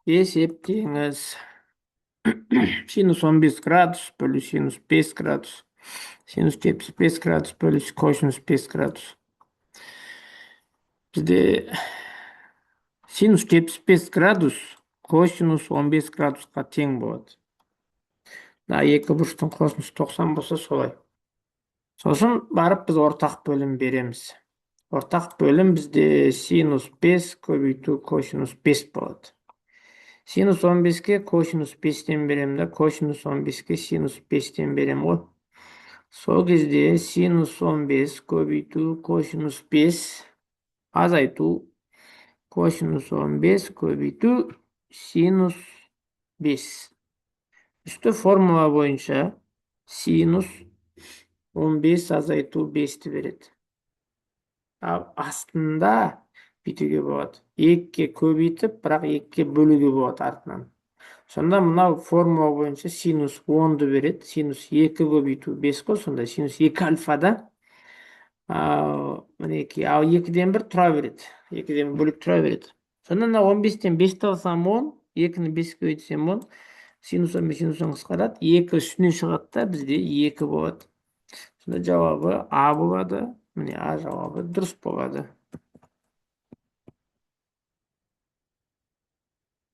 Есептеңіз. Синус 15 градус бөлу синус 5 градус. Синус 75 градус бөлу косинус 5 градус. Бізде синус 75 градус косинус 15 градусқа тең болады. Екі бұрыштың косинусы 90 болса солай. Сосын барып біз ортақ бөлім береміз. Ортақ бөлім бізде синус 5 көбейту косинус 5 болады. Синус 15-ке косинус 5-тен берем да, косинус 15-ке синус 5-тен берем ғой. Сол кезде синус 15 көбейту косинус 5 азайту косинус 15 көбейту синус 5. Үсті формула бойынша синус 15 азайту 5-ті береді. Астында бүйтуге болады. 2-ке көбейтіп, бірақ 2-ке бөлуге болады артынан. Сонда мынау формула бойынша синус 10-ды береді. Синус 2 көбейту 5 қой, сонда синус 2 альфада. Мінеки, 2-ден 1 тұра береді. 2-ден бөлік тұра береді. Сонда 15-тен 5-ті алсам 10, 2-ні 5-ке көбейтсем 10, синус 15 синус 10 қысқарады. 2 үстінен шығады да, бізде 2 болады. Сонда жауабы А болады. Міне А жауабы дұрыс болады.